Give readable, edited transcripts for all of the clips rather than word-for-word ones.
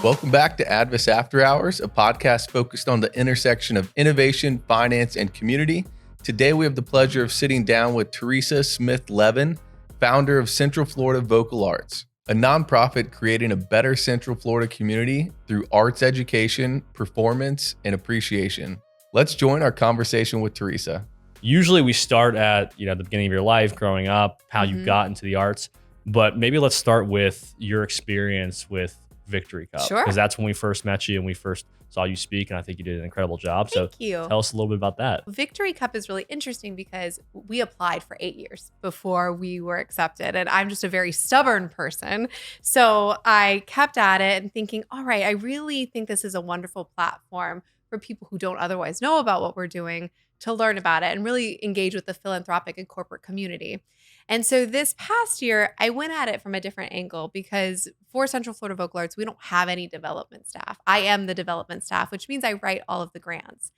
Welcome back to Advus After Hours, a podcast focused on the intersection of innovation, finance, and community. Today, we have the pleasure of sitting down with Theresa Smith-Levin, founder of Central Florida Vocal Arts, a nonprofit creating a better Central Florida community through arts education, performance, and appreciation. Let's join our conversation with Theresa. Usually we start at the beginning of your life, growing up, how you got into the arts, but maybe let's start with your experience with Victory Cup. Sure. Because that's when we first met you and we first saw you speak, and I think you did an incredible job. Thank you. Tell us a little bit about that. Victory Cup is really interesting because we applied for 8 years before we were accepted, and I'm just a very stubborn person. So I kept at it and thinking, all right, I really think this is a wonderful platform for people who don't otherwise know about what we're doing to learn about it and really engage with the philanthropic and corporate community. And so this past year, I went at it from a different angle because for Central Florida Vocal Arts, we don't have any development staff. I am the development staff, which means I write all of the grants.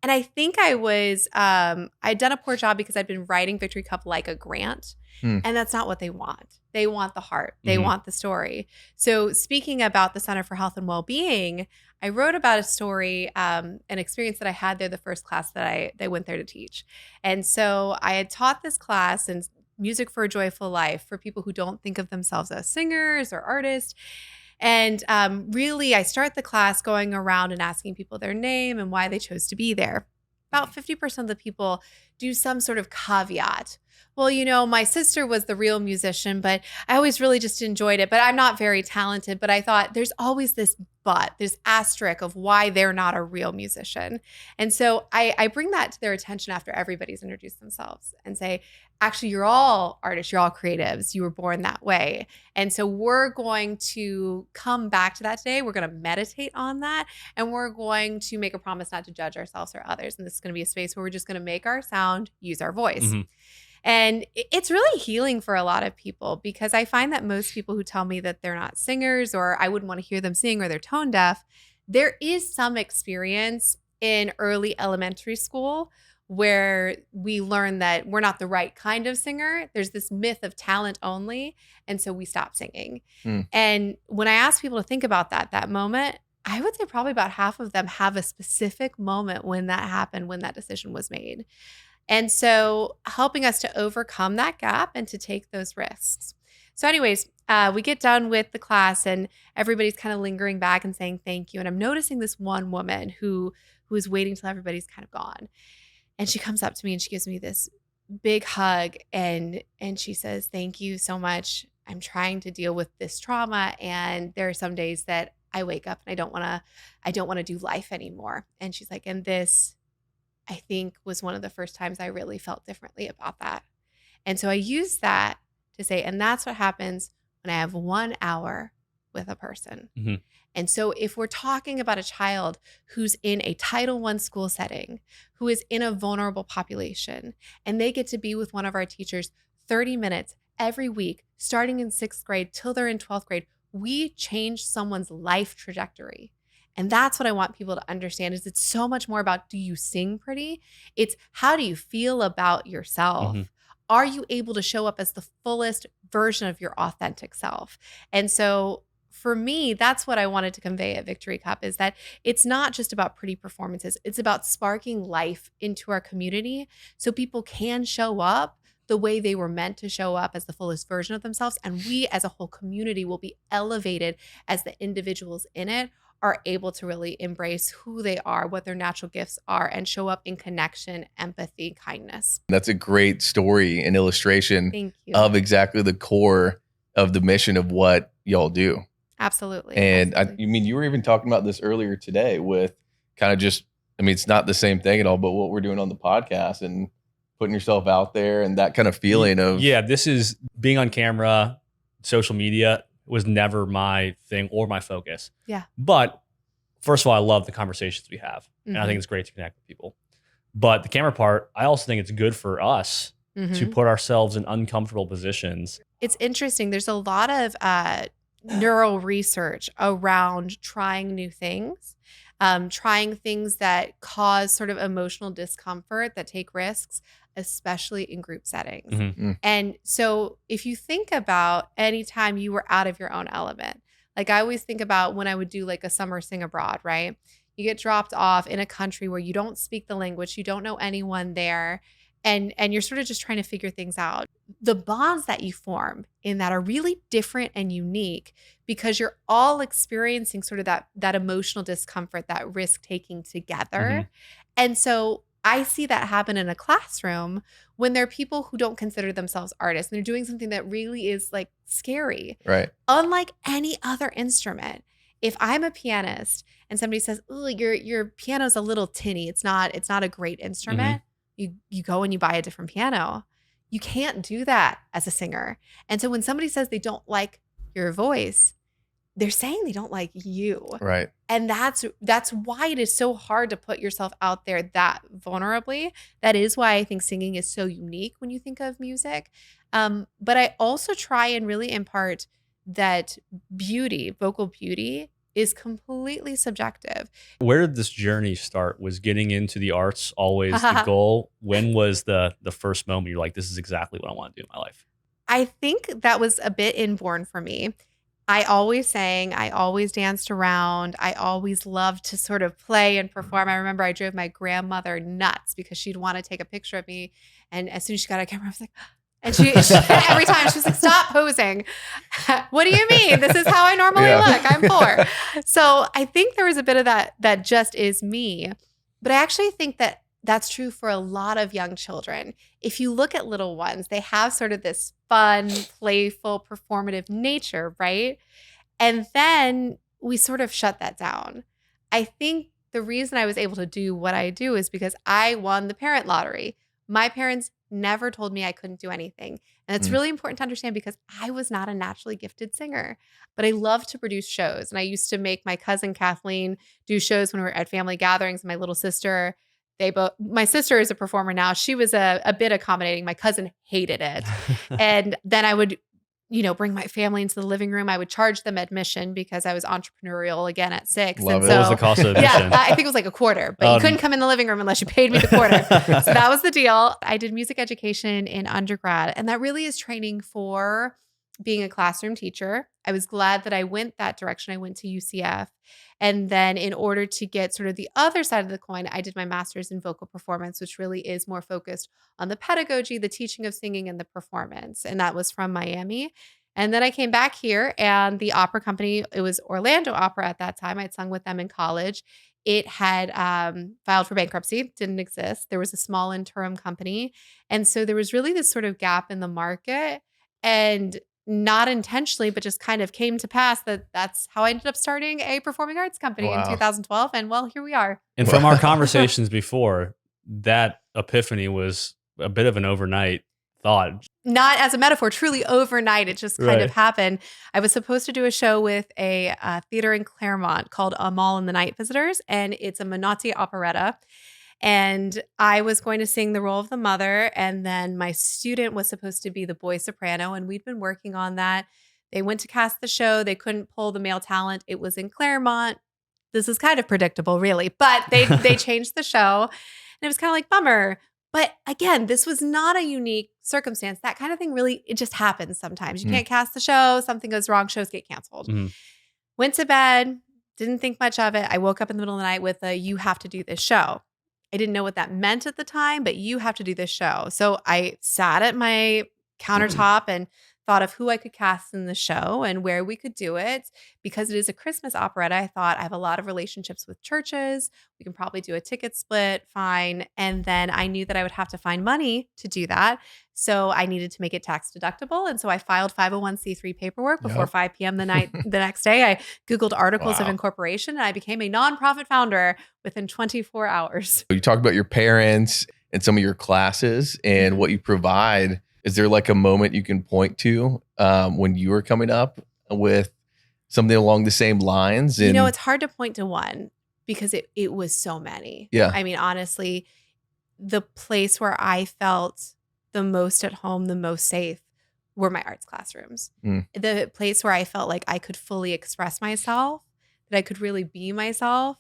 And I think I'd done a poor job because I'd been writing Victory Cup like a grant. And that's not what they want. They want the heart. They want the story. So speaking about the Center for Health and Wellbeing, I wrote about a story, an experience that I had there the first class that I went there to teach. And so I had taught this class and Music for a Joyful Life for people who don't think of themselves as singers or artists. And really, I start the class going around and asking people their name and why they chose to be there. About 50% of the people do some sort of caveat. Well, my sister was the real musician, but I always really just enjoyed it. But I'm not very talented. But I thought there's always this this asterisk of why they're not a real musician. And so I bring that to their attention after everybody's introduced themselves and say, actually, you're all artists, you're all creatives. You were born that way. And so we're going to come back to that today. We're going to meditate on that. And we're going to make a promise not to judge ourselves or others. And this is going to be a space where we're just going to make our sound, use our voice. And it's really healing for a lot of people because I find that most people who tell me that they're not singers or I wouldn't want to hear them sing or they're tone deaf, there is some experience in early elementary school where we learn that we're not the right kind of singer. There's this myth of talent only. And so we stop singing. And when I ask people to think about that moment, I would say probably about half of them have a specific moment when that happened, when that decision was made. And so helping us to overcome that gap and to take those risks. So anyways, we get done with the class and everybody's kind of lingering back and saying thank you. And I'm noticing this one woman who is waiting till everybody's kind of gone. And she comes up to me and she gives me this big hug and she says, thank you so much. I'm trying to deal with this trauma. And there are some days that I wake up and I don't want to do life anymore. And she's like, and this, I think, was one of the first times I really felt differently about that. And so I use that to say, and that's what happens when I have 1 hour with a person. And so if we're talking about a child who's in a Title I school setting, who is in a vulnerable population, and they get to be with one of our teachers 30 minutes every week, starting in 6th grade till they're in 12th grade, we change someone's life trajectory. And that's what I want people to understand is it's so much more about, do you sing pretty? It's how do you feel about yourself? Are you able to show up as the fullest version of your authentic self? And so for me, that's what I wanted to convey at Victory Cup is that it's not just about pretty performances. It's about sparking life into our community so people can show up the way they were meant to show up as the fullest version of themselves. And we as a whole community will be elevated as the individuals in it are able to really embrace who they are, what their natural gifts are, and show up in connection, empathy, kindness. That's a great story and illustration of exactly the core of the mission of what y'all do. Absolutely. And you were even talking about this earlier today with kind of just, it's not the same thing at all, but what we're doing on the podcast and putting yourself out there and that kind of feeling of. Yeah, this is being on camera, social media was never my thing or my focus. Yeah. But first of all, I love the conversations we have. And I think it's great to connect with people. But the camera part, I also think it's good for us to put ourselves in uncomfortable positions. It's interesting. There's a lot of neural research around trying new things, trying things that cause sort of emotional discomfort, that take risks, especially in group settings. Mm-hmm. And so if you think about any time you were out of your own element, Like I always think about when I would do like a summer sing abroad, right? You get dropped off in a country where you don't speak the language, you don't know anyone there, and you're sort of just trying to figure things out. The bonds that you form in that are really different and unique because you're all experiencing sort of that emotional discomfort, that risk taking together. And so I see that happen in a classroom when there are people who don't consider themselves artists and they're doing something that really is like scary. Right. Unlike any other instrument, if I'm a pianist and somebody says, "Oh, your piano's a little tinny. It's not a great instrument." You go and you buy a different piano. You can't do that as a singer. And so when somebody says they don't like your voice, they're saying they don't like you. Right. And that's why it is so hard to put yourself out there that vulnerably. That is why I think singing is so unique when you think of music. But I also try and really impart that beauty, vocal beauty, is completely subjective. Where did this journey start? Was getting into the arts always the goal? When was the first moment you're like, this is exactly what I want to do in my life? I think that was a bit inborn for me. I always sang, I always danced around, I always loved to sort of play and perform. I remember I drove my grandmother nuts because she'd want to take a picture of me. And as soon as she got a camera, I was like, and she every time she was like, stop posing. What do you mean? This is how I normally look. I'm poor. So I think there was a bit of that just is me. But I actually think that that's true for a lot of young children. If you look at little ones, they have sort of this fun, playful, performative nature, right? And then we sort of shut that down. I think the reason I was able to do what I do is because I won the parent lottery. My parents never told me I couldn't do anything. And it's really important to understand because I was not a naturally gifted singer, but I love to produce shows. And I used to make my cousin Kathleen do shows when we were at family gatherings. My little sister, my sister is a performer now. She was a bit accommodating. My cousin hated it. And then I would, bring my family into the living room. I would charge them admission because I was entrepreneurial again at 6. Love and it. so, What was the cost of admission? yeah, I think it was like a quarter, but you couldn't come in the living room unless you paid me the quarter. So that was the deal. I did music education in undergrad, and that really is training for being a classroom teacher. I was glad that I went that direction. I went to UCF. And then in order to get sort of the other side of the coin, I did my master's in vocal performance, which really is more focused on the pedagogy, the teaching of singing, and the performance. And that was from Miami. And then I came back here, and the opera company, it was Orlando Opera at that time. I'd sung with them in college. It had filed for bankruptcy, didn't exist. There was a small interim company. And so there was really this sort of gap in the market. And not intentionally, but just kind of came to pass that's how I ended up starting a performing arts company in 2012. And well, here we are. And from our conversations before, that epiphany was a bit of an overnight thought. Not as a metaphor, truly overnight. It just kind of happened. I was supposed to do a show with a theater in Claremont called Amal and the Night Visitors, and it's a Menotti operetta. And I was going to sing the role of the mother. And then my student was supposed to be the boy soprano. And we'd been working on that. They went to cast the show. They couldn't pull the male talent. It was in Claremont. This is kind of predictable, really. But they changed the show. And it was kind of like, bummer. But again, this was not a unique circumstance. That kind of thing really, it just happens sometimes. You can't cast the show. Something goes wrong. Shows get canceled. Went to bed. Didn't think much of it. I woke up in the middle of the night with you have to do this show. I didn't know what that meant at the time, but you have to do this show. So I sat at my countertop and thought of who I could cast in the show and where we could do it. Because it is a Christmas operetta, I thought I have a lot of relationships with churches. We can probably do a ticket split, fine. And then I knew that I would have to find money to do that. So I needed to make it tax deductible. And so I filed 501c3 paperwork before 5 p.m. the next day. I Googled articles of incorporation and I became a nonprofit founder within 24 hours. You talked about your parents and some of your classes and what you provide. Is there like a moment you can point to when you were coming up with something along the same lines? And it's hard to point to one because it was so many. Yeah. I mean, honestly, the place where I felt the most at home, the most safe were my arts classrooms. The place where I felt like I could fully express myself, that I could really be myself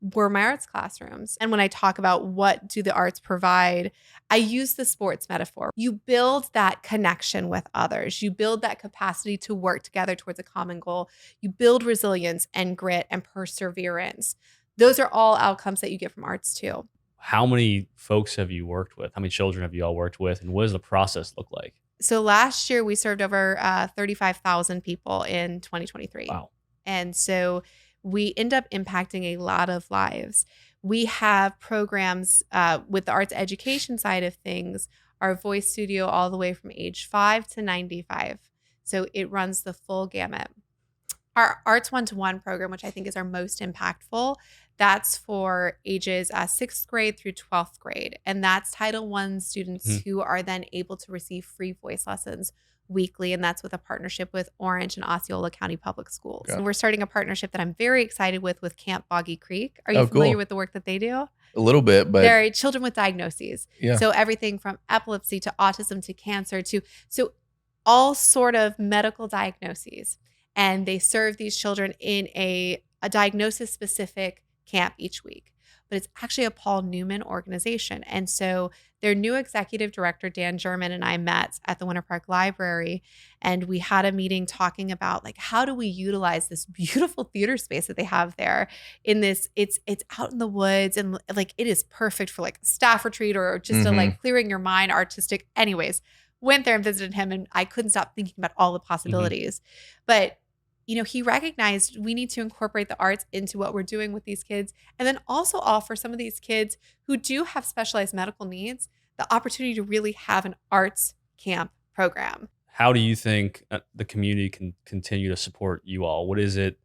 were my arts classrooms. And when I talk about what do the arts provide, I use the sports metaphor. You build that connection with others. You build that capacity to work together towards a common goal. You build resilience and grit and perseverance. Those are all outcomes that you get from arts too. How many folks have you worked with? How many children have you all worked with? And what does the process look like? So last year we served over 35,000 people in 2023. Wow. And so we end up impacting a lot of lives. We have programs with the arts education side of things, our voice studio all the way from age 5 to 95. So it runs the full gamut. Our Arts One-to-One program, which I think is our most impactful, that's for ages 6th grade through 12th grade. And that's Title I students who are then able to receive free voice lessons weekly. And that's with a partnership with Orange and Osceola County Public Schools. Okay. And we're starting a partnership that I'm very excited with Camp Boggy Creek. Are you familiar with the work that they do? A little bit, but they're children with diagnoses. Yeah. So everything from epilepsy to autism to cancer to all sort of medical diagnoses. And they serve these children in a diagnosis-specific camp each week. But it's actually a Paul Newman organization. And so their new executive director, Dan German, and I met at the Winter Park Library. And we had a meeting talking about how do we utilize this beautiful theater space that they have there in this, it's out in the woods and it is perfect for staff retreat or just a clearing your mind, artistic. Anyways, went there and visited him and I couldn't stop thinking about all the possibilities. But he recognized we need to incorporate the arts into what we're doing with these kids and then also offer some of these kids who do have specialized medical needs the opportunity to really have an arts camp program. How do you think the community can continue to support you all? What is it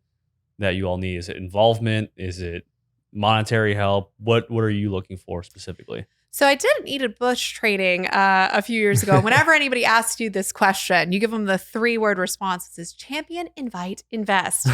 that you all need? Is it involvement? Is it monetary help? What are you looking for specifically? So I did an Edith Bush training a few years ago. Whenever anybody asks you this question, you give them the 3-word response. It says champion, invite, invest. So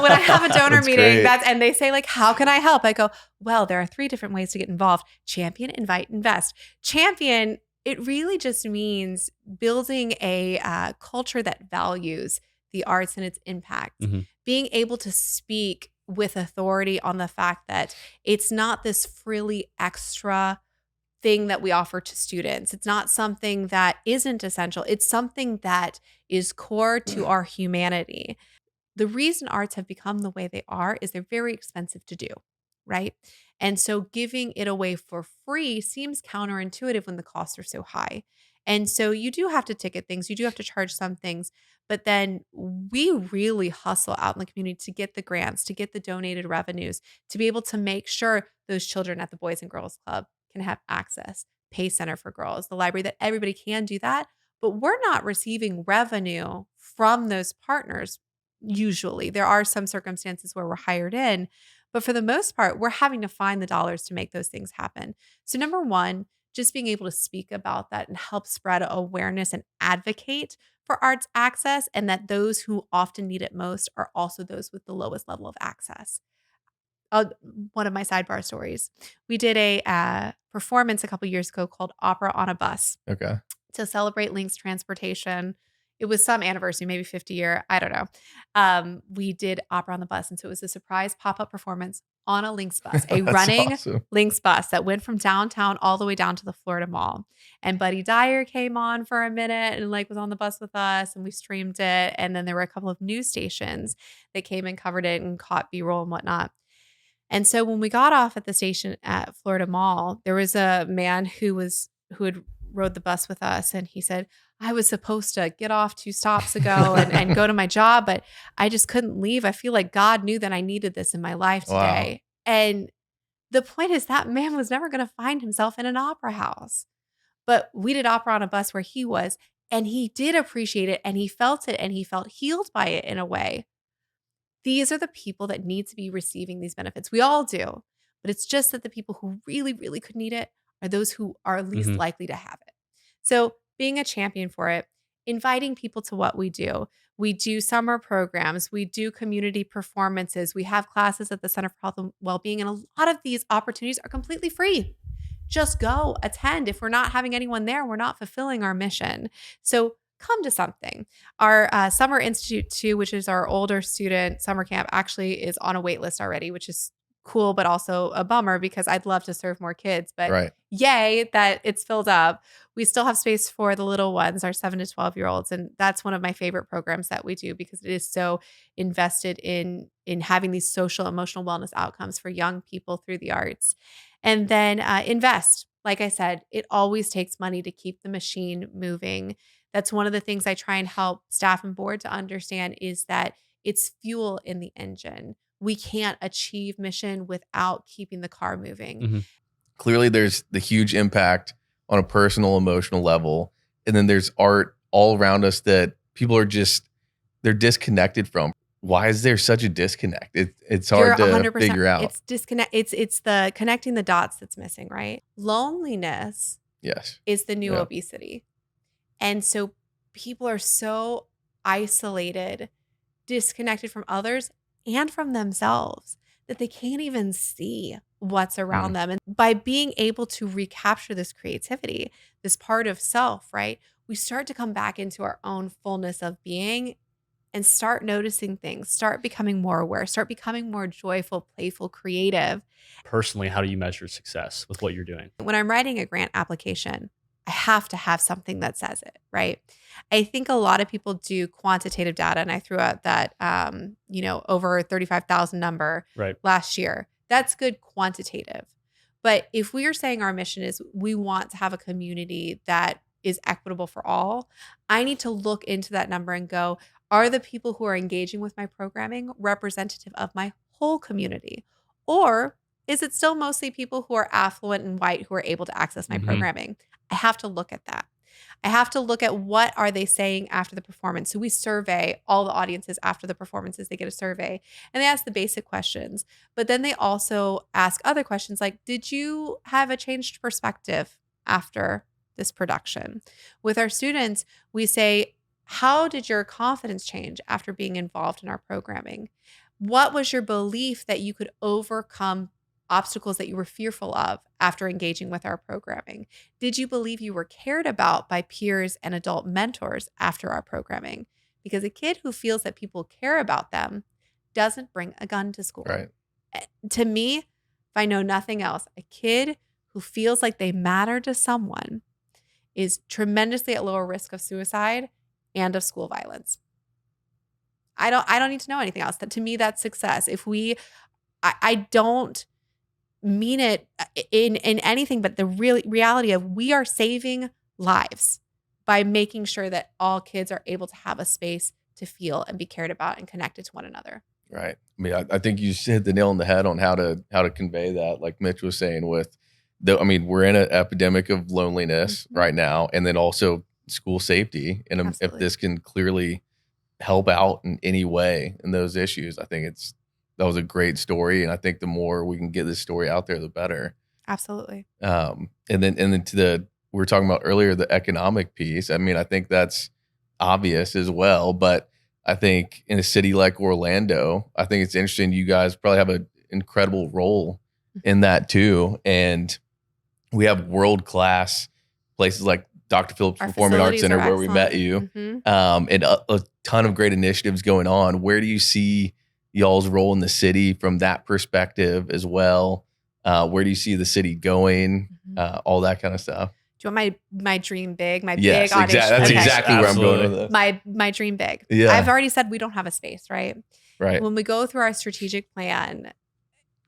when I have a donor meeting, and they say how can I help? I go, well, there are 3 different ways to get involved. Champion, invite, invest. Champion, it really just means building a culture that values the arts and its impact. Being able to speak with authority on the fact that it's not this frilly extra thing that we offer to students. It's not something that isn't essential. It's something that is core to our humanity. The reason arts have become the way they are is they're very expensive to do, right? And so giving it away for free seems counterintuitive when the costs are so high. And so you do have to ticket things. You do have to charge some things. But then we really hustle out in the community to get the grants, to get the donated revenues, to be able to make sure those children at the Boys and Girls Club can have access, Pay Center for Girls, the library, that everybody can do that. But we're not receiving revenue from those partners usually. There are some circumstances where we're hired in, but for the most part, we're having to find the dollars to make those things happen. So number one, just being able to speak about that and help spread awareness and advocate for arts access, and that those who often need it most are also those with the lowest level of access. One of my sidebar stories. We did a performance a couple years ago called Opera on a Bus. Okay. To celebrate Link's transportation. It was some anniversary, maybe 50 year. I don't know. We did Opera on the Bus. And so it was a surprise pop-up performance on a Lynx bus, a running awesome. Lynx bus that went from downtown all the way down to the Florida Mall. And Buddy Dyer came on for a minute and was on the bus with us and we streamed it. And then there were a couple of news stations that came and covered it and caught B-roll and whatnot. And so when we got off at the station at Florida Mall, there was a man who had rode the bus with us. And he said, I was supposed to get off 2 stops ago and go to my job, but I just couldn't leave. I feel like God knew that I needed this in my life today. Wow. And the point is that man was never going to find himself in an opera house. But we did Opera on a Bus where he was, and he did appreciate it, and he felt it, and he felt healed by it in a way. These are the people that need to be receiving these benefits. We all do, but it's just that the people who really, really could need it are those who are least likely to have it. So being a champion for it, inviting people to what we do. We do summer programs. We do community performances. We have classes at the Center for Health and Wellbeing. And a lot of these opportunities are completely free. Just go attend. If we're not having anyone there, we're not fulfilling our mission. So come to something. Our Summer Institute 2, which is our older student summer camp, actually is on a wait list already, which is cool, but also a bummer because I'd love to serve more kids. But Right. yay that it's filled up. We still have space for the little ones, our 7 to 12-year-olds. And that's one of my favorite programs that we do because it is so invested in having these social, emotional wellness outcomes for young people through the arts. And then invest. Like I said, it always takes money to keep the machine moving. That's one of the things I try and help staff and board to understand is that it's fuel in the engine. We can't achieve mission without keeping the car moving. Mm-hmm. Clearly there's the huge impact on a personal, emotional level. And then there's art all around us that people are they're disconnected from. Why is there such a disconnect? It's hard You're to 100%. figure out. It's disconnect. It's the connecting the dots that's missing, right? Loneliness Yes. is the new Yeah. obesity. And so people are so isolated, disconnected from others and from themselves that they can't even see what's around them. And by being able to recapture this creativity, this part of self, right, we start to come back into our own fullness of being and start noticing things, start becoming more aware, start becoming more joyful, playful, creative. Personally, how do you measure success with what you're doing? When I'm writing a grant application, I have to have something that says it, right? I think a lot of people do quantitative data, and I threw out that, over 35,000 number last year. That's good quantitative. But if we are saying our mission is we want to have a community that is equitable for all, I need to look into that number and go, are the people who are engaging with my programming representative of my whole community? Or is it still mostly people who are affluent and white who are able to access my programming? I have to look at that. I have to look at what are they saying after the performance. So we survey all the audiences after the performances. They get a survey and they ask the basic questions, but then they also ask other questions like, did you have a changed perspective after this production? With our students, we say, how did your confidence change after being involved in our programming? What was your belief that you could overcome obstacles that you were fearful of after engaging with our programming? Did you believe you were cared about by peers and adult mentors after our programming? Because a kid who feels that people care about them doesn't bring a gun to school. Right. To me, if I know nothing else, a kid who feels like they matter to someone is tremendously at lower risk of suicide and of school violence. I don't need to know anything else. That to me, that's success. If I don't mean it in anything but the reality of we are saving lives by making sure that all kids are able to have a space to feel and be cared about and connected to one another. Right. I mean, I think you hit the nail on the head on how to convey that. Like Mitch was saying, we're in an epidemic of loneliness right now, and then also school safety. And if Absolutely. this can clearly help out in any way in those issues, I think that was a great story. And I think the more we can get this story out there, the better. Absolutely. And then we were talking about earlier, the economic piece. I mean, I think that's obvious as well, but I think in a city like Orlando, I think it's interesting. You guys probably have an incredible role in that too. And we have world-class places like Dr. Phillips Our Performing Arts facilities Center are where we met you, excellent. and a ton of great initiatives going on. Where do you see y'all's role in the city from that perspective as well? Where do you see the city going? All that kind of stuff. Do you want my dream big? My Yes, big audition? That's Okay. exactly where I'm going with this. My dream big. Yeah. I've already said we don't have a space, right? Right. When we go through our strategic plan,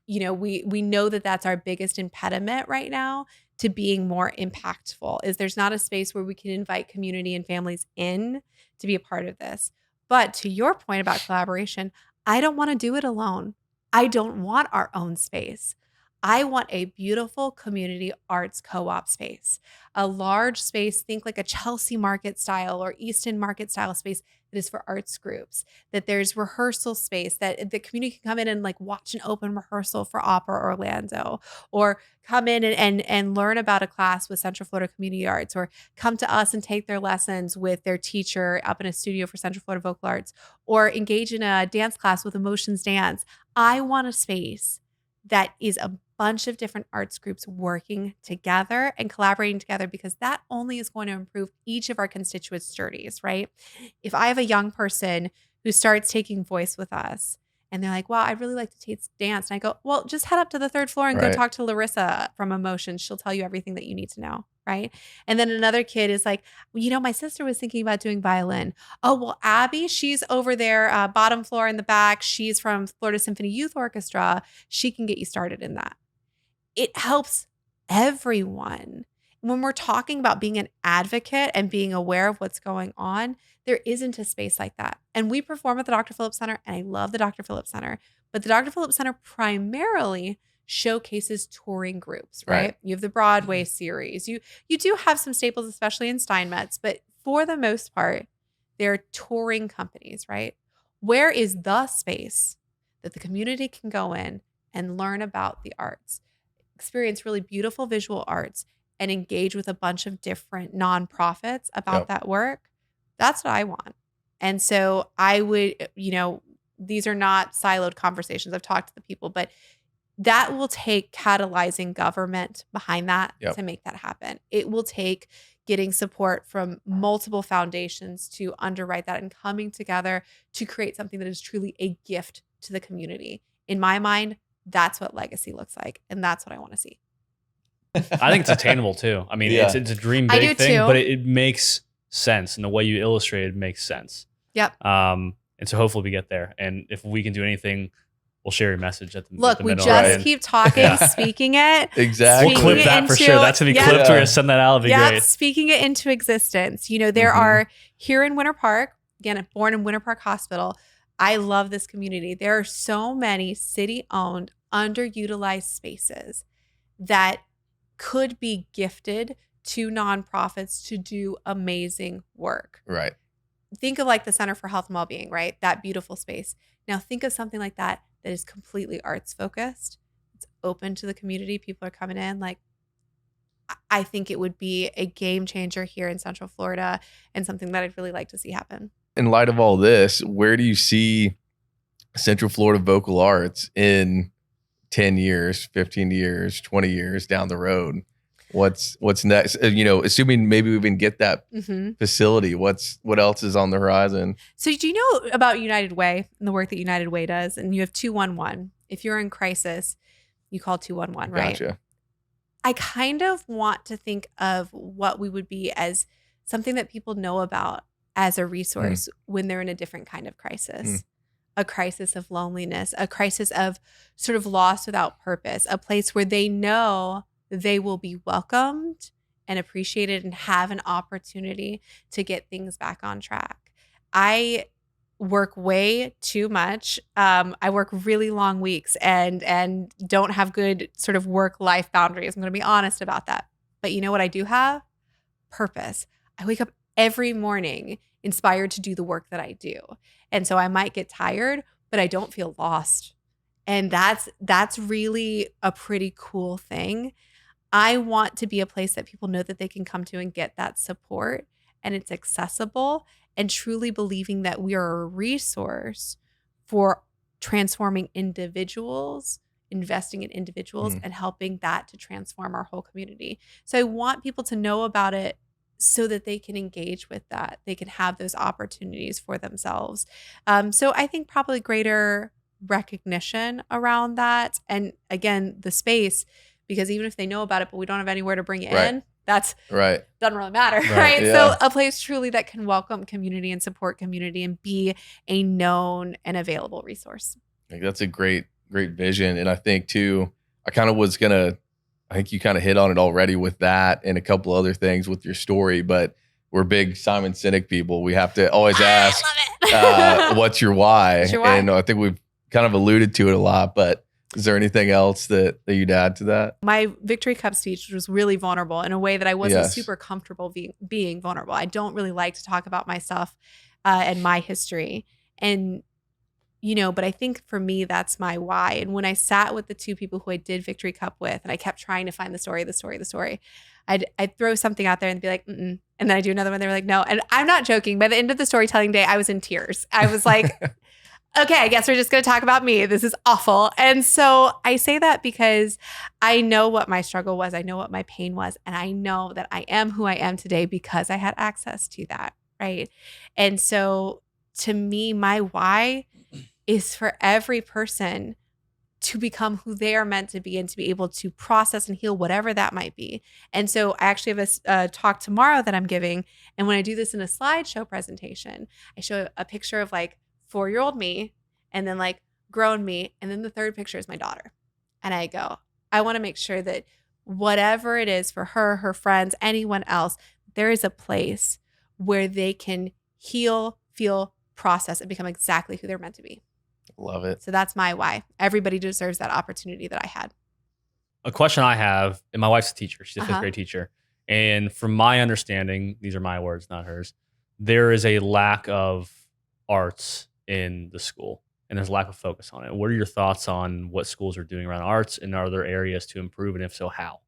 we know that that's our biggest impediment right now to being more impactful, is there's not a space where we can invite community and families in to be a part of this. But to your point about collaboration, I don't want to do it alone. I don't want our own space. I want a beautiful community arts co-op space, a large space, think like a Chelsea Market style or Easton Market style space that is for arts groups, that there's rehearsal space, that the community can come in and like watch an open rehearsal for Opera Orlando, or come in and learn about a class with Central Florida Community Arts, or come to us and take their lessons with their teacher up in a studio for Central Florida Vocal Arts, or engage in a dance class with Emotions Dance. I want a space that is a bunch of different arts groups working together and collaborating together, because that only is going to improve each of our constituents' journeys, right? If I have a young person who starts taking voice with us And they're like, well, I'd really like to dance. And I go, well, just head up to the third floor and go talk to Larissa from Emotions. She'll tell you everything that you need to know. Right. And then another kid is like, well, my sister was thinking about doing violin. Oh, well, Abby, she's over there, bottom floor in the back. She's from Florida Symphony Youth Orchestra. She can get you started in that. It helps everyone. When we're talking about being an advocate and being aware of what's going on, there isn't a space like that. And we perform at the Dr. Phillips Center, and I love the Dr. Phillips Center, but the Dr. Phillips Center primarily showcases touring groups, right? You have the Broadway series. You do have some staples, especially in Steinmetz, but for the most part, they're touring companies, right? Where is the space that the community can go in and learn about the arts, experience really beautiful visual arts, and engage with a bunch of different nonprofits about that work? That's what I want. And so I would, these are not siloed conversations. I've talked to the people, but that will take catalyzing government behind that to make that happen. It will take getting support from multiple foundations to underwrite that and coming together to create something that is truly a gift to the community. In my mind, that's what legacy looks like. And that's what I want to see. I think it's attainable too. I mean, it's a dream big thing, but it makes sense. And the way you illustrated makes sense. Yep. And so hopefully we get there. And if we can do anything, we'll share your message at the Look, we middle, just keep talking, speaking it. Exactly. We'll clip that for sure. That's going to be clipped. We're going to send that out. It'll be great. Speaking it into existence. There are here in Winter Park, again, born in Winter Park Hospital. I love this community. There are so many city-owned, underutilized spaces that could be gifted to nonprofits to do amazing work. Right. Think of like the Center for Health and Wellbeing, right? That beautiful space. Now think of something like that is completely arts focused. It's open to the community. People are coming in. Like, I think it would be a game changer here in Central Florida and something that I'd really like to see happen. In light of all this, where do you see Central Florida vocal arts in 10 years, 15 years, 20 years down the road? What's next? Assuming maybe we even get that facility, what else is on the horizon? So do you know about United Way and the work that United Way does? And you have 211. If you're in crisis, you call 211, right? Gotcha. I kind of want to think of what we would be as something that people know about as a resource when they're in a different kind of crisis. A crisis of loneliness, a crisis of sort of loss without purpose, a place where they know they will be welcomed and appreciated and have an opportunity to get things back on track. I work way too much. I work really long weeks and don't have good sort of work-life boundaries. I'm going to be honest about that. But you know what I do have? Purpose. I wake up every morning inspired to do the work that I do. And so I might get tired, but I don't feel lost. And that's really a pretty cool thing. I want to be a place that people know that they can come to and get that support, and it's accessible, and truly believing that we are a resource for transforming individuals, investing in individuals, and helping that to transform our whole community. So I want people to know about it so that they can engage with that. They can have those opportunities for themselves. So I think probably greater recognition around that. And again, the space, because even if they know about it, but we don't have anywhere to bring it in, that's doesn't really matter, right? So a place truly that can welcome community and support community and be a known and available resource. I think that's a great vision. And I think too, I think you kind of hit on it already with that and a couple other things with your story, but we're big Simon Sinek people. We have to always ask, what's your why? And I think we've kind of alluded to it a lot, but is there anything else that you'd add to that? My Victory Cup speech was really vulnerable in a way that I wasn't super comfortable being vulnerable. I don't really like to talk about myself and my history. And, but I think for me, that's my why. And when I sat with the two people who I did Victory Cup with, and I kept trying to find the story, I'd throw something out there and be like, mm-mm. And then I do another one. They were like, no. And I'm not joking. By the end of the storytelling day, I was in tears. I was like, okay, I guess we're just going to talk about me. This is awful. And so I say that because I know what my struggle was. I know what my pain was. And I know that I am who I am today because I had access to that, right? And so to me, my why is for every person to become who they are meant to be and to be able to process and heal whatever that might be. And so I actually have a talk tomorrow that I'm giving. And when I do this in a slideshow presentation, I show a picture of like 4-year-old me and then like grown me. And then the third picture is my daughter. And I go, I want to make sure that whatever it is for her, her friends, anyone else, there is a place where they can heal, feel, process, and become exactly who they're meant to be. Love it. So that's my why. Everybody deserves that opportunity that I had. A question I have, and my wife's a teacher. She's a fifth grade teacher. And from my understanding, these are my words, not hers, there is a lack of arts in the school and there's a lack of focus on it. What are your thoughts on what schools are doing around arts, and are there areas to improve, and if so, how?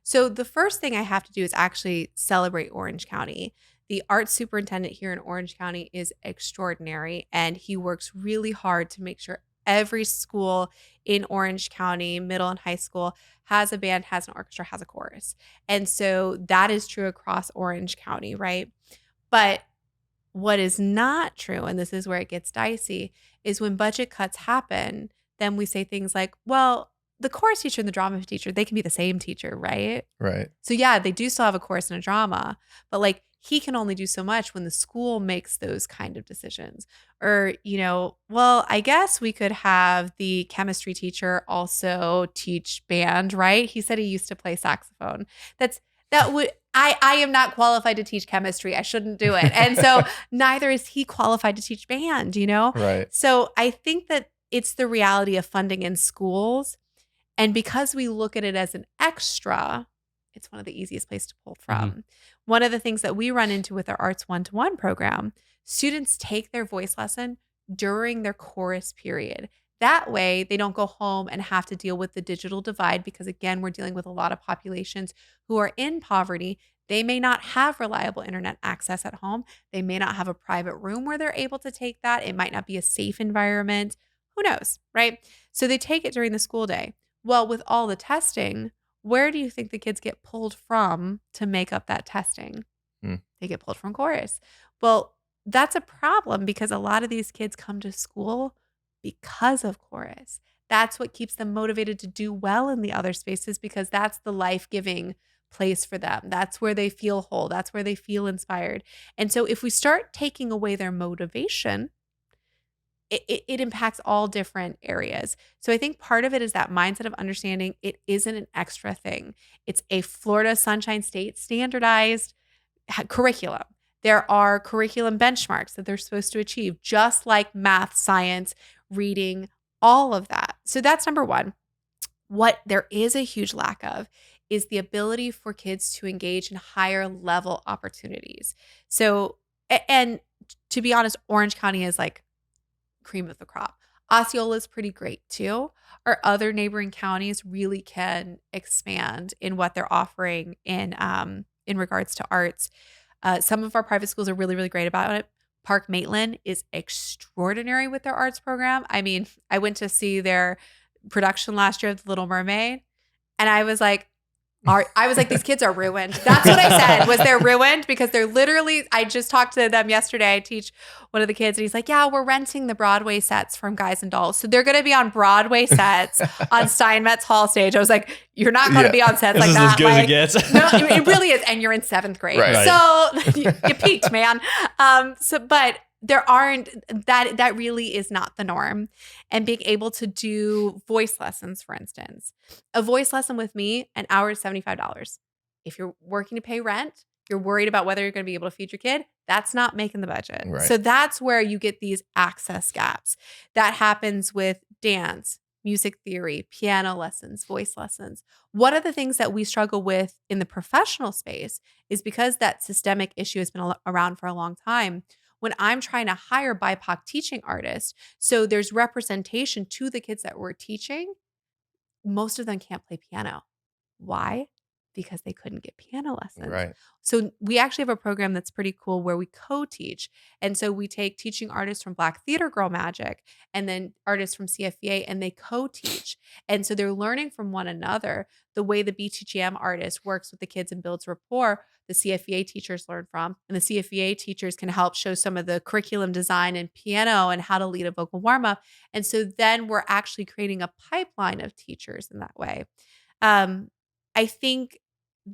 So the first thing I have to do is actually celebrate Orange County. The art superintendent here in Orange County is extraordinary, and he works really hard to make sure every school in Orange County, middle and high school, has a band, has an orchestra, has a chorus. And so that is true across Orange County, right? But what is not true, and this is where it gets dicey, is when budget cuts happen, then we say things like, well, the chorus teacher and the drama teacher, they can be the same teacher, right? Right. So yeah, they do still have a chorus and a drama, but like he can only do so much when the school makes those kind of decisions. Or, well, I guess we could have the chemistry teacher also teach band, right? He said he used to play saxophone. I am not qualified to teach chemistry. I shouldn't do it. And so neither is he qualified to teach band, Right. So I think that it's the reality of funding in schools. And because we look at it as an extra, it's one of the easiest places to pull from. Mm-hmm. One of the things that we run into with our Arts 1-to-1 program, students take their voice lesson during their chorus period. That way, they don't go home and have to deal with the digital divide because, again, we're dealing with a lot of populations who are in poverty. They may not have reliable internet access at home. They may not have a private room where they're able to take that. It might not be a safe environment. Who knows, right? So they take it during the school day. Well, with all the testing, where do you think the kids get pulled from to make up that testing? They get pulled from chorus. Well, that's a problem because a lot of these kids come to school because of chorus. That's what keeps them motivated to do well in the other spaces because that's the life-giving place for them. That's where they feel whole. That's where they feel inspired. And so if we start taking away their motivation, it impacts all different areas. So I think part of it is that mindset of understanding it isn't an extra thing. It's a Florida Sunshine State standardized curriculum. There are curriculum benchmarks that they're supposed to achieve, just like math, science, reading, all of that. So that's number one. What there is a huge lack of is the ability for kids to engage in higher level opportunities. So, and to be honest, Orange County is like cream of the crop. Osceola is pretty great too. Our other neighboring counties really can expand in what they're offering in regards to arts. Some of our private schools are really, really great about it. Park Maitland is extraordinary with their arts program. I mean, I went to see their production last year of The Little Mermaid, and I was like, these kids are ruined. That's what I said, was they're ruined because they're literally, I just talked to them yesterday. I teach one of the kids and he's like, yeah, we're renting the Broadway sets from Guys and Dolls. So they're going to be on Broadway sets on Steinmetz Hall stage. I was like, you're not going to be on sets like that. This is as good as it gets. No, it really is. And you're in 7th grade. Right. So you peaked, man. But there aren't, that really is not the norm. And being able to do voice lessons, for instance, a voice lesson with me, an hour is $75. If you're working to pay rent, you're worried about whether you're going to be able to feed your kid, that's not making the budget. Right. So that's where you get these access gaps. That happens with dance, music theory, piano lessons, voice lessons. One of the things that we struggle with in the professional space is because that systemic issue has been around for a long time. When I'm trying to hire BIPOC teaching artists, so there's representation to the kids that we're teaching, most of them can't play piano. Why? because they couldn't get piano lessons. Right. So we actually have a program that's pretty cool where we co-teach. And so we take teaching artists from Black Theater Girl Magic and then artists from CFVA, and they co-teach. And so they're learning from one another. The way the BTGM artist works with the kids and builds rapport, the CFVA teachers learn from, and the CFVA teachers can help show some of the curriculum design and piano and how to lead a vocal warm-up. And so then we're actually creating a pipeline of teachers in that way. I think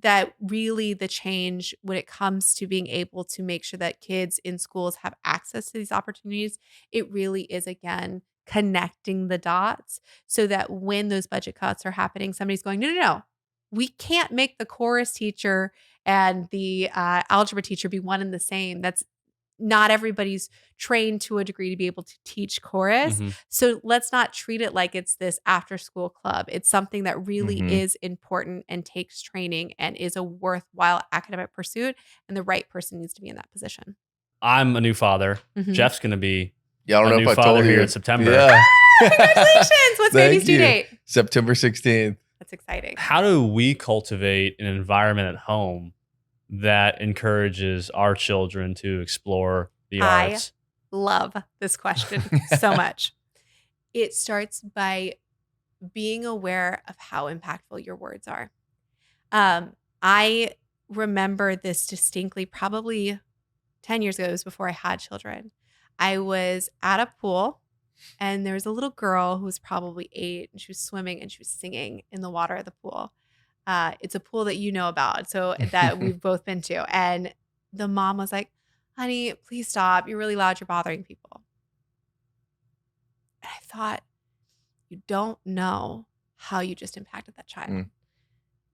that really the change when it comes to being able to make sure that kids in schools have access to these opportunities, it really is, again, connecting the dots so that when those budget cuts are happening, somebody's going, no, we can't make the chorus teacher and the algebra teacher be one and the same. That's not everybody's trained to a degree to be able to teach chorus. Mm-hmm. So let's not treat it like it's this after school club. It's something that really is important and takes training and is a worthwhile academic pursuit. And the right person needs to be in that position. I'm a new father. Jeff's going to be I don't a know new if I father told here you. in September. Yeah. Congratulations. What's Thank baby's due you. date? September 16th. That's exciting. How do we cultivate an environment at home that encourages our children to explore the arts? Love this question so much. It starts by being aware of how impactful your words are. I remember this distinctly, probably 10 years ago. It was before I had children. I was at a pool and there was a little girl who was probably 8 and she was swimming and she was singing in the water of the pool. It's a pool that you know about, so that we've both been to. And the mom was like, honey, please stop. You're really loud. You're bothering people. And I thought, you don't know how you just impacted that child.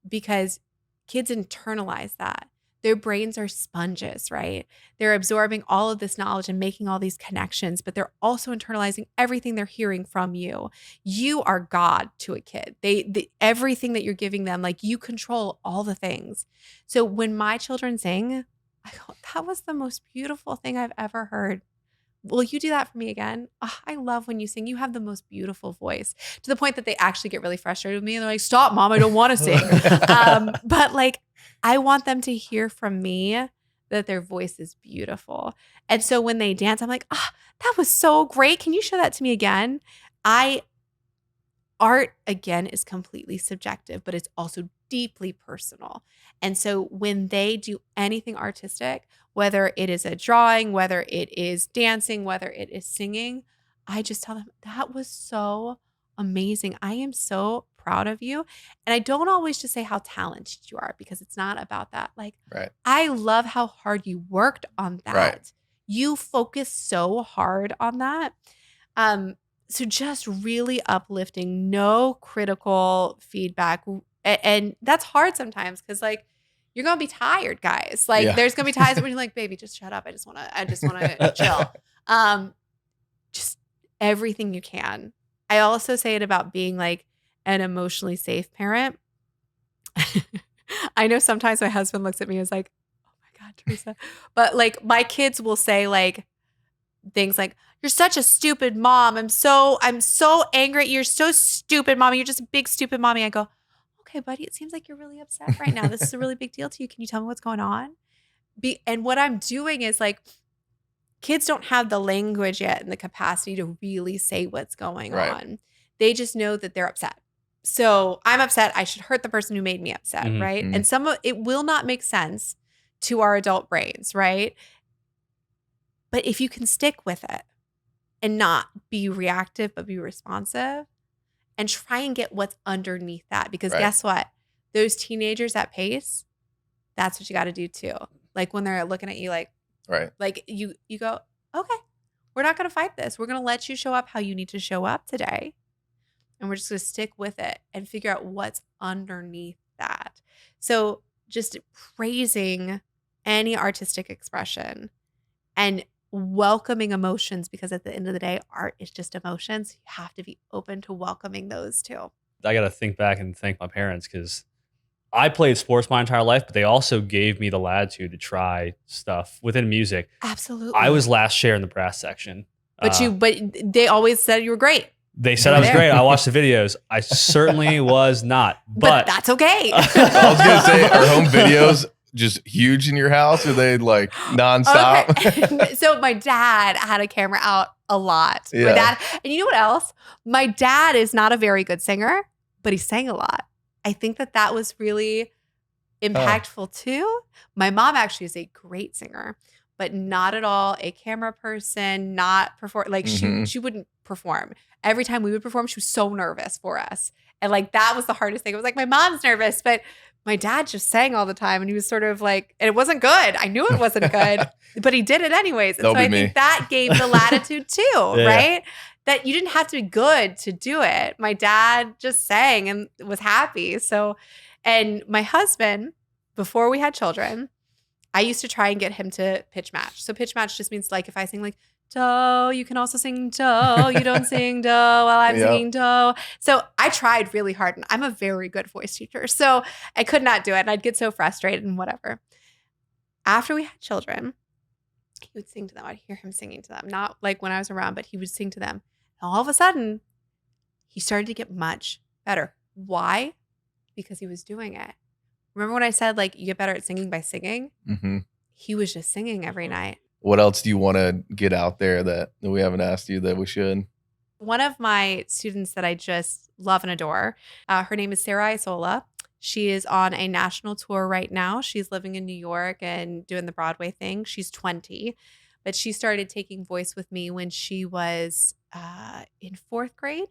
Because kids internalize that. Their brains are sponges, right? They're absorbing all of this knowledge and making all these connections, but they're also internalizing everything they're hearing from you. You are God to a kid. Everything that you're giving them, like you control all the things. So when my children sing, I go, that was the most beautiful thing I've ever heard. Will you do that for me again? Oh, I love when you sing. You have the most beautiful voice, to the point that they actually get really frustrated with me. And they're like, stop, mom, I don't want to sing. But like, I want them to hear from me that their voice is beautiful. And so when they dance, I'm like, that was so great. Can you show that to me again? Art, again, is completely subjective, but it's also deeply personal. And so when they do anything artistic, whether it is a drawing, whether it is dancing, whether it is singing, I just tell them, that was so amazing. I am so proud of you. And I don't always just say how talented you are, because it's not about that. Like, I love how hard you worked on that. Right. You focused so hard on that. So just really uplifting, no critical feedback. And that's hard sometimes because like you're going to be tired, guys. Like there's going to be times when you're like, baby, just shut up. I just want to chill. Just everything you can. I also say it about being like an emotionally safe parent. I know sometimes my husband looks at me and is like, oh my God, Theresa. But like my kids will say like things like, you're such a stupid mom. I'm so angry at you. You're so stupid, mommy. You're just a big stupid mommy. I go, okay, buddy, it seems like you're really upset right now. This is a really big deal to you. Can you tell me what's going on? And what I'm doing is like, kids don't have the language yet and the capacity to really say what's going on. They just know that they're upset. So I'm upset. I should hurt the person who made me upset, right? And some of it will not make sense to our adult brains, right? But if you can stick with it and not be reactive, but be responsive and try and get what's underneath that. Because guess what? Those teenagers at pace, that's what you got to do too. Like when they're looking at you like, like you go, okay, we're not going to fight this. We're going to let you show up how you need to show up today. And we're just going to stick with it and figure out what's underneath that. So just praising any artistic expression and welcoming emotions, because at the end of the day, art is just emotions. You have to be open to welcoming those too. I got to think back and thank my parents because I played sports my entire life, but they also gave me the latitude to try stuff within music. Absolutely. I was last chair in the brass section. But they always said you were great. They said I was great. I watched the videos. I certainly was not, but that's okay. I was gonna say, are home videos just huge in your house? Are they like nonstop? Okay. So my dad had a camera out a lot. Yeah. My dad, and you know what else? My dad is not a very good singer, but he sang a lot. I think that was really impactful too. My mom actually is a great singer, but not at all a camera person, not perform. Like she wouldn't perform. Every time we would perform, she was so nervous for us. And like, that was the hardest thing. It was like, my mom's nervous, but my dad just sang all the time. And he was sort of like, and it wasn't good. I knew it wasn't good, but he did it anyways. And so I think that gave the latitude too, right? That you didn't have to be good to do it. My dad just sang and was happy. So, and my husband, before we had children, I used to try and get him to pitch match. So pitch match just means like, if I sing like, do, you can also sing do. You don't sing do while I'm singing do. So I tried really hard, and I'm a very good voice teacher. So I could not do it, and I'd get so frustrated and whatever. After we had children, he would sing to them. I'd hear him singing to them, not like when I was around, but he would sing to them. And all of a sudden, he started to get much better. Why? Because he was doing it. Remember when I said like you get better at singing by singing? Mm-hmm. He was just singing every night. What else do you want to get out there that we haven't asked you that we should? One of my students that I just love and adore, her name is Sarah Isola. She is on a national tour right now. She's living in New York and doing the Broadway thing. She's 20, but she started taking voice with me when she was in 4th grade.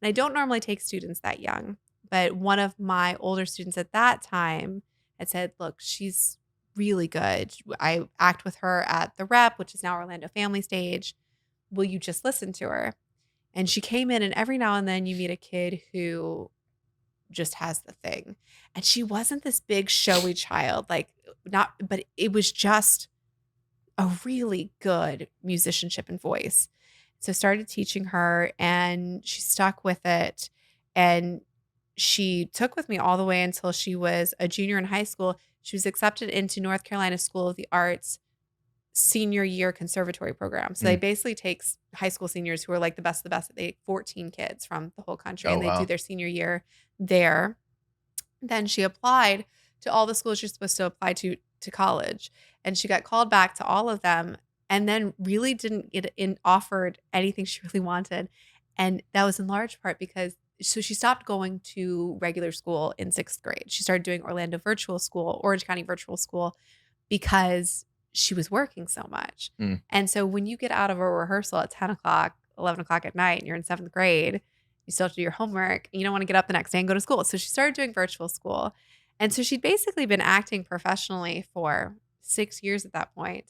And I don't normally take students that young, but one of my older students at that time had said, look, she's really good. I act with her at the Rep, which is now Orlando Family Stage. Will you just listen to her? And she came in, and every now and then you meet a kid who just has the thing. And she wasn't this big showy child, but it was just a really good musicianship and voice. So I started teaching her, and she stuck with it. And she took with me all the way until she was a junior in high school. She was accepted into North Carolina School of the Arts senior year conservatory program. So they basically take high school seniors who are like the best of the best. They take 14 kids from the whole country, and they do their senior year there. Then she applied to all the schools you're supposed to apply to college. And she got called back to all of them, and then really didn't get offered anything she really wanted. And that was in large part because she stopped going to regular school in 6th grade. She started doing Orlando Virtual School, Orange County Virtual School, because she was working so much. And so when you get out of a rehearsal at 10 o'clock, 11 o'clock at night, and you're in 7th grade, you still have to do your homework, and you don't want to get up the next day and go to school. So she started doing virtual school. And so she'd basically been acting professionally for 6 years at that point.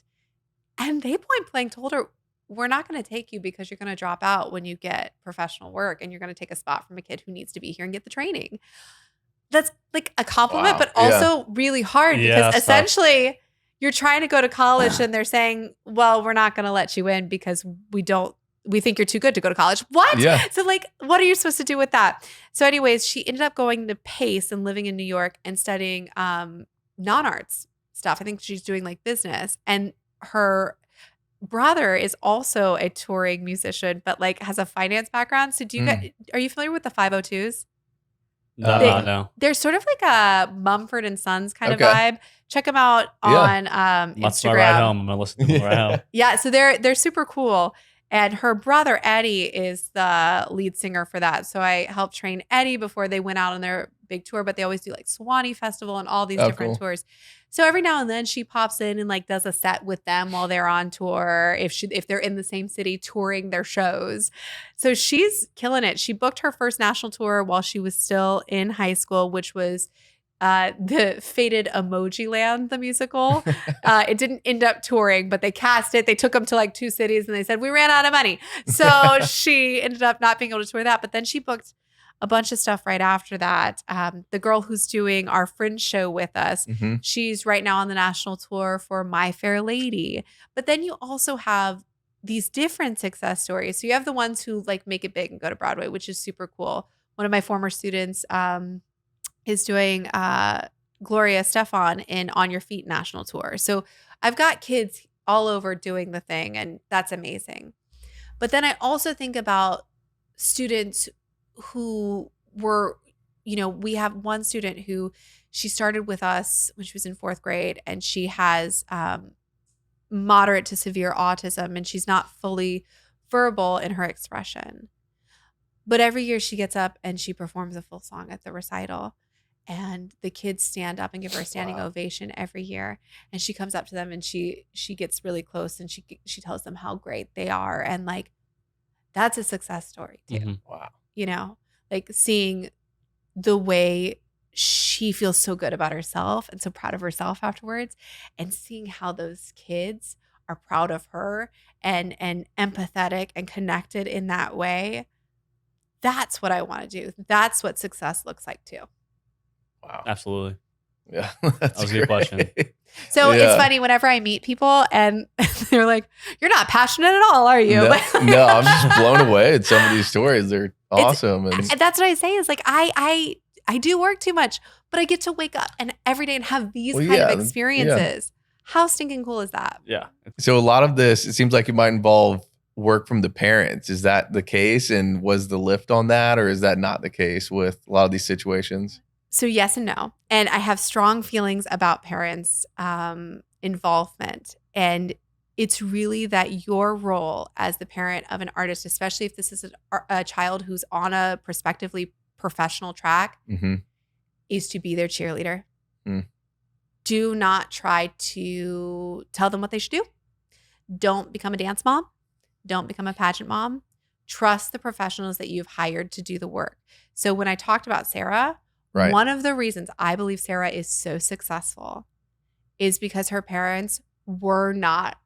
And they point blank told her, we're not going to take you because you're going to drop out when you get professional work, and you're going to take a spot from a kid who needs to be here and get the training. That's like a compliment, but also really hard because essentially you're trying to go to college and they're saying, well, we're not going to let you in because we think you're too good to go to college. What? Yeah. So like, what are you supposed to do with that? So anyways, she ended up going to Pace and living in New York and studying non-arts stuff. I think she's doing like business, and her brother is also a touring musician, but like has a finance background. So are you familiar with the 502s? No. They're sort of like a Mumford and Sons kind of vibe. Check them out on Instagram. That's my ride home. I'm gonna listen to them right home. Yeah, so they're super cool. And her brother Eddie is the lead singer for that. So I helped train Eddie before they went out on their big tour, but they always do like Swanee Festival and all these different tours. So every now and then she pops in and like does a set with them while they're on tour, if they're in the same city touring their shows. So she's killing it. She booked her first national tour while she was still in high school, which was the fated Emoji Land, the musical. It didn't end up touring, but they cast it. They took them to like 2 cities and they said, we ran out of money. So she ended up not being able to tour that. But then she booked a bunch of stuff right after that. The girl who's doing our Fringe show with us, she's right now on the national tour for My Fair Lady. But then you also have these different success stories. So you have the ones who like make it big and go to Broadway, which is super cool. One of my former students is doing Gloria Estefan in On Your Feet national tour. So I've got kids all over doing the thing, and that's amazing. But then I also think about students who were, we have one student who she started with us when she was in 4th grade, and she has moderate to severe autism, and she's not fully verbal in her expression. But every year she gets up and she performs a full song at the recital, and the kids stand up and give her a standing ovation every year. And she comes up to them and she gets really close, and she tells them how great they are. And like, that's a success story too. Mm-hmm. Wow. Like seeing the way she feels so good about herself and so proud of herself afterwards, and seeing how those kids are proud of her and empathetic and connected in that way. That's what I want to do. That's what success looks like too. Wow. Absolutely. Yeah. That was a good question. So it's funny whenever I meet people and they're like, "You're not passionate at all, are you?" No, I'm just blown away at some of these stories. They're awesome. And that's what I say is like, I do work too much, but I get to wake up and every day and have these kind of experiences. How stinking cool is that? Yeah. So a lot of this, it seems like it might involve work from the parents. Is that the case? And was the lift on that, or is that not the case with a lot of these situations? So yes and no. And I have strong feelings about parents' involvement. And it's really that your role as the parent of an artist, especially if this is a child who's on a prospectively professional track, is to be their cheerleader. Do not try to tell them what they should do. Don't become a dance mom. Don't become a pageant mom. Trust the professionals that you've hired to do the work. So when I talked about Sarah, one of the reasons I believe Sarah is so successful is because her parents were not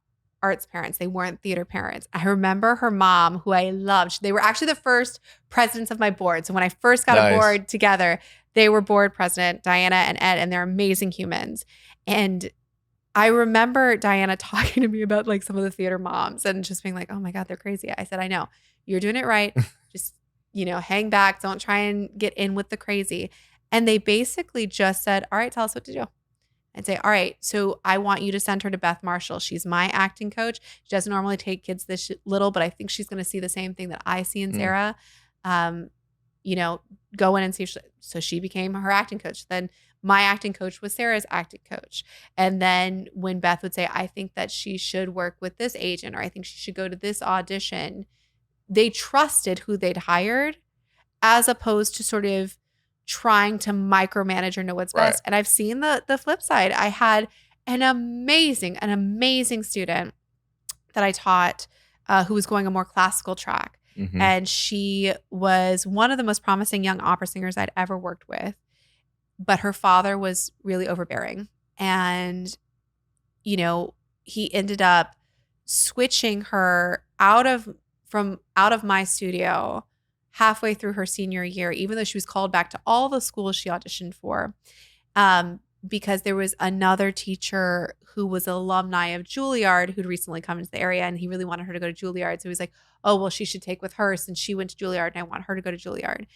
arts parents. They weren't theater parents. I remember her mom, who I loved. They were actually the first presidents of my board. So when I first got a board together, they were board president, Diana and Ed, and they're amazing humans. And I remember Diana talking to me about like some of the theater moms and just being like, "Oh my God, they're crazy." I said, "I know. You're doing it right. Just, hang back. Don't try and get in with the crazy." And they basically just said, "All right, tell us what to do." And say, "All right, so I want you to send her to Beth Marshall. She's my acting coach. She doesn't normally take kids this little, but I think she's going to see the same thing that I see in Sarah. Go in and see." So she became her acting coach. Then my acting coach was Sarah's acting coach. And then when Beth would say, "I think that she should work with this agent," or "I think she should go to this audition," they trusted who they'd hired as opposed to sort of trying to micromanage or know what's best. And I've seen the flip side. I had an amazing student that I taught who was going a more classical track. And she was one of the most promising young opera singers I'd ever worked with. But her father was really overbearing. And, he ended up switching her out of my studio halfway through her senior year, even though she was called back to all the schools she auditioned for, because there was another teacher who was an alumni of Juilliard who'd recently come into the area, and he really wanted her to go to Juilliard. So he was like, "Oh, well, she should take with her since she went to Juilliard, and I want her to go to Juilliard."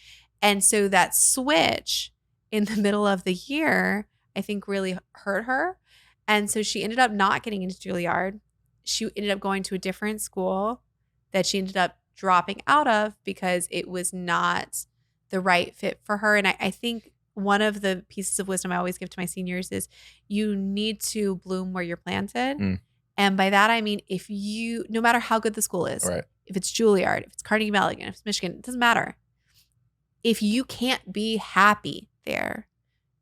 And so that switch in the middle of the year, I think really hurt her. And so she ended up not getting into Juilliard. She ended up going to a different school that she ended up dropping out of because it was not the right fit for her. And I think one of the pieces of wisdom I always give to my seniors is you need to bloom where you're planted. And by that, I mean, no matter how good the school is, if it's Juilliard, if it's Carnegie Mellon, if it's Michigan, it doesn't matter. If you can't be happy there,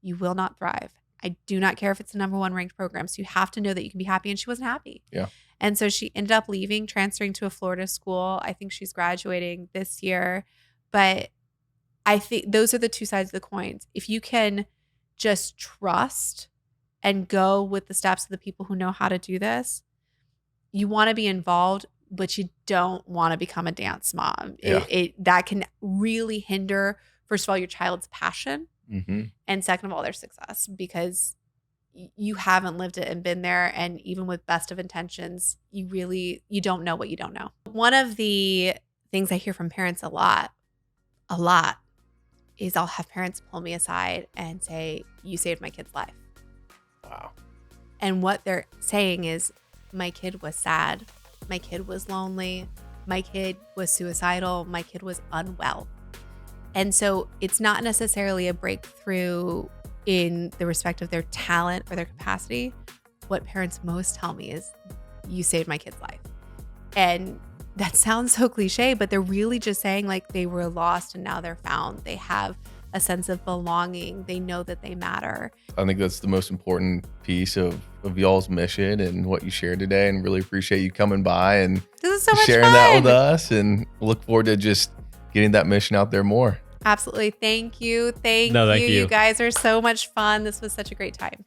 you will not thrive. I do not care if it's the #1 ranked program. So you have to know that you can be happy. And she wasn't happy. Yeah. And so she ended up leaving, transferring to a Florida school. I think she's graduating this year. But I think those are the two sides of the coins. If you can just trust and go with the steps of the people who know how to do this, you want to be involved, but you don't want to become a dance mom. Yeah. That can really hinder, first of all, your child's passion, and second of all, their success, because you haven't lived it and been there. And even with best of intentions, you don't know what you don't know. One of the things I hear from parents a lot is I'll have parents pull me aside and say, "You saved my kid's life." Wow. And what they're saying is, my kid was sad. My kid was lonely. my kid was suicidal, my kid was unwell. And so it's not necessarily a breakthrough in the respect of their talent or their capacity. What parents most tell me is, you saved my kid's life. And that sounds so cliche, but they're really just saying like they were lost and now they're found. They have a sense of belonging. They know that they matter. I think that's the most important piece of y'all's mission and what you shared today, and really appreciate you coming by and This is so much sharing fun. that with us, and look forward to just getting that mission out there more. Absolutely. Thank you. Thank No, thank you. you. You guys are so much fun. This was such a great time.